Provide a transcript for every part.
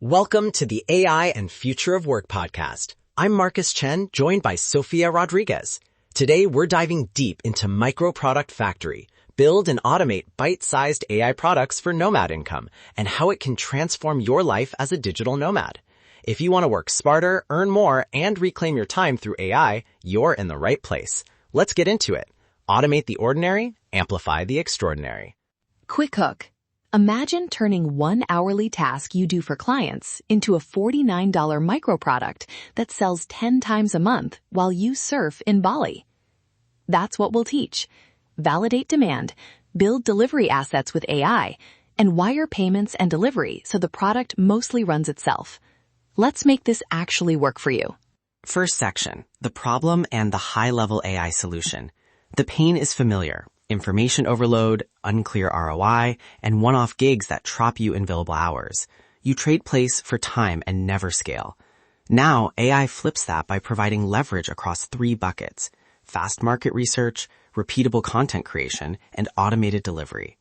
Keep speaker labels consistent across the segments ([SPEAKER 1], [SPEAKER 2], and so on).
[SPEAKER 1] Welcome to the AI and Future of Work podcast. I'm Marcus Chen, joined by Sofia Rodriguez. Today, we're diving deep into Microproduct Factory, build and automate bite-sized AI products for nomad income, and how it can transform your life as a digital nomad. If you want to work smarter, earn more, and reclaim your time through AI, you're in the right place. Let's get into it. Automate the ordinary, amplify the extraordinary.
[SPEAKER 2] Quick hook. Imagine turning one hourly task you do for clients into a $49 microproduct that sells 10 times a month while you surf in Bali. That's what we'll teach. Validate demand, build delivery assets with AI, and wire payments and delivery so the product mostly runs itself. Let's make this actually work for you.
[SPEAKER 3] First section, the problem and the high-level AI solution. The pain is familiar. Information overload, unclear ROI, and one-off gigs that trap you in billable hours. You trade place for time and never scale. Now, AI flips that by providing leverage across 3 buckets: fast market research, repeatable content creation, and automated delivery.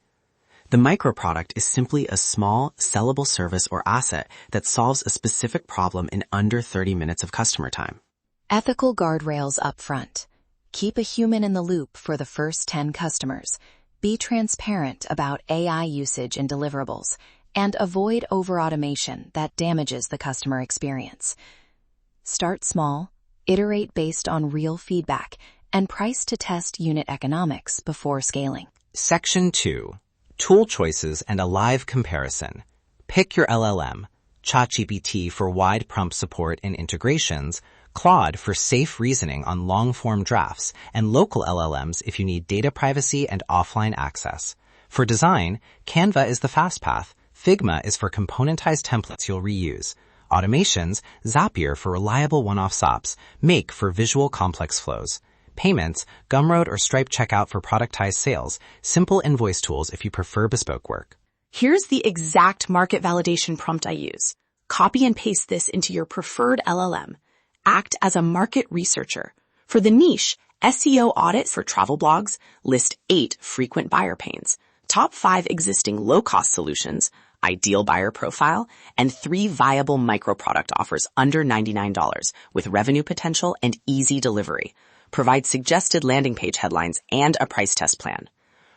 [SPEAKER 3] The microproduct is simply a small, sellable service or asset that solves a specific problem in under 30 minutes of customer time.
[SPEAKER 2] Ethical guardrails up front. Keep a human in the loop for the first 10 customers. Be transparent about AI usage and deliverables, and avoid over-automation that damages the customer experience. Start small, iterate based on real feedback, and price to test unit economics before scaling.
[SPEAKER 3] Section 2. Tool choices and a live comparison. Pick your LLM. ChatGPT for wide prompt support and integrations, Claude for safe reasoning on long-form drafts, and local LLMs if you need data privacy and offline access. For design, Canva is the fast path. Figma is for componentized templates you'll reuse. Automations, Zapier for reliable one-off SOPs, Make for visual complex flows. Payments, Gumroad or Stripe Checkout for productized sales, simple invoice tools if you prefer bespoke work.
[SPEAKER 4] Here's the exact market validation prompt I use. Copy and paste this into your preferred LLM. Act as a market researcher. For the niche, SEO audit for travel blogs, list 8 frequent buyer pains, top 5 existing low-cost solutions, ideal buyer profile, and 3 viable microproduct offers under $99 with revenue potential and easy delivery. Provide suggested landing page headlines and a price test plan.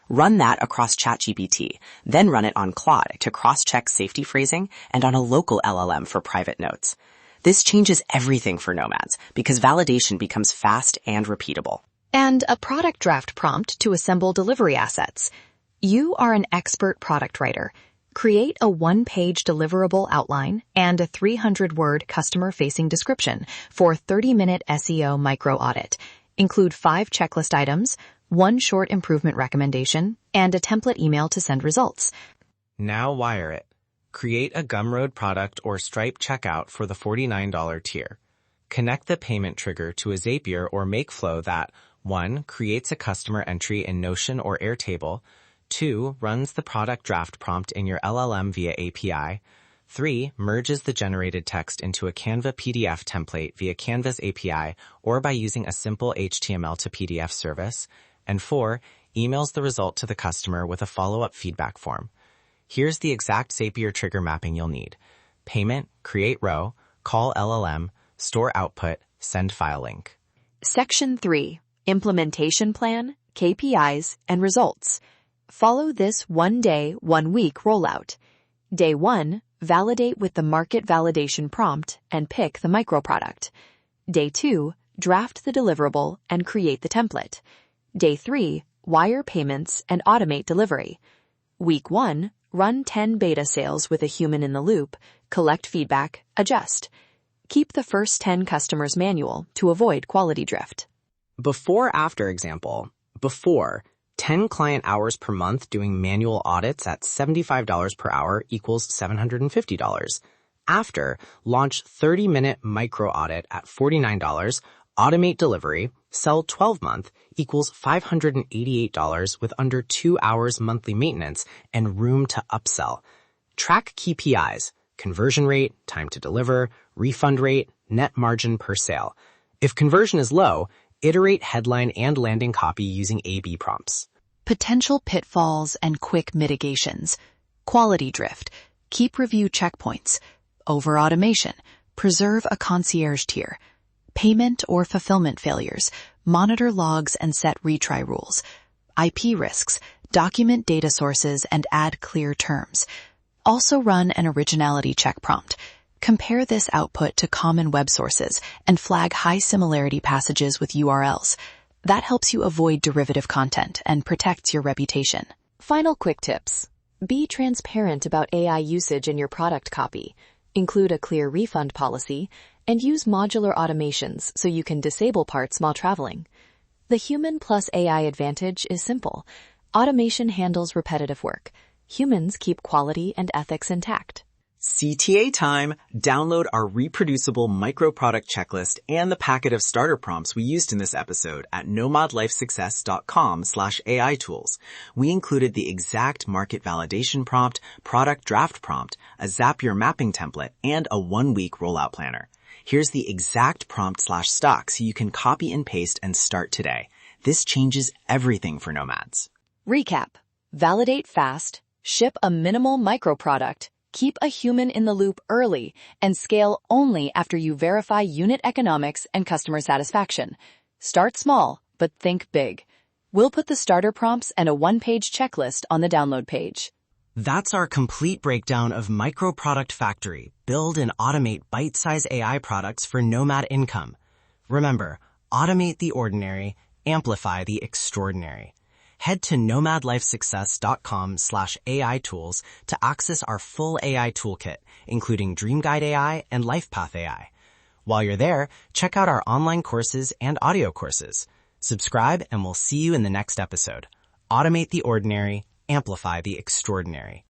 [SPEAKER 4] Run that across ChatGPT, then run it on Claude to cross-check safety phrasing and on a local LLM for private notes. This changes everything for nomads because validation becomes fast and repeatable.
[SPEAKER 2] And a product draft prompt to assemble delivery assets. You are an expert product writer. Create a 1-page deliverable outline and a 300-word customer-facing description for 30-minute SEO micro-audit. Include 5 checklist items, 1 short improvement recommendation, and a template email to send results.
[SPEAKER 3] Now wire it. Create a Gumroad product or Stripe checkout for the $49 tier. Connect the payment trigger to a Zapier or Make flow that 1. Creates a customer entry in Notion or Airtable, 2. Runs the product draft prompt in your LLM via API, 3. Merges the generated text into a Canva PDF template via Canva's API or by using a simple HTML to PDF service, and 4. Emails the result to the customer with a follow-up feedback form. Here's the exact Zapier trigger mapping you'll need. Payment, create row, call LLM, store output, send file link.
[SPEAKER 2] Section 3. Implementation plan, KPIs, and results. Follow this 1-day, 1-week rollout. Day 1, validate with the market validation prompt and pick the microproduct. Day 2, draft the deliverable and create the template. Day 3, wire payments and automate delivery. Week 1, run 10 beta sales with a human in the loop, collect feedback, adjust. Keep the first 10 customers manual to avoid quality drift.
[SPEAKER 3] Before-after example. Before, 10 client hours per month doing manual audits at $75 per hour equals $750. After, launch 30-minute micro audit at $49, automate delivery, sell 12-month equals $588 with under 2 hours monthly maintenance and room to upsell. Track KPIs, conversion rate, time to deliver, refund rate, net margin per sale. If conversion is low, iterate headline and landing copy using A/B prompts.
[SPEAKER 2] Potential pitfalls and quick mitigations. Quality drift. Keep review checkpoints.
[SPEAKER 4] Over-automation. Preserve a concierge tier. Payment or fulfillment failures. Monitor logs and set retry rules. IP risks. Document data sources and add clear terms. Also run an originality check prompt. Compare this output to common web sources and flag high similarity passages with URLs. That helps you avoid derivative content and protects your reputation.
[SPEAKER 2] Final quick tips. Be transparent about AI usage in your product copy. Include a clear refund policy, and use modular automations so you can disable parts while traveling. The human plus AI advantage is simple. Automation handles repetitive work. Humans keep quality and ethics intact.
[SPEAKER 1] CTA time! Download our reproducible microproduct checklist and the packet of starter prompts we used in this episode at nomadlifesuccess.com/AI tools. We included the exact market validation prompt, product draft prompt, a Zapier mapping template, and a 1-week rollout planner. Here's the exact prompt/stock so you can copy and paste and start today. This changes everything for nomads.
[SPEAKER 2] Recap. Validate fast, ship a minimal microproduct, keep a human in the loop early, and scale only after you verify unit economics and customer satisfaction. Start small, but think big. We'll put the starter prompts and a 1-page checklist on the download page.
[SPEAKER 3] That's our complete breakdown of Microproduct Factory. Build and automate bite-sized AI products for nomad income. Remember, automate the ordinary, amplify the extraordinary. Head to nomadlifesuccess.com/AI tools to access our full AI toolkit, including Dream Guide AI and LifePath AI. While you're there, check out our online courses and audio courses. Subscribe and we'll see you in the next episode. Automate the ordinary, amplify the extraordinary.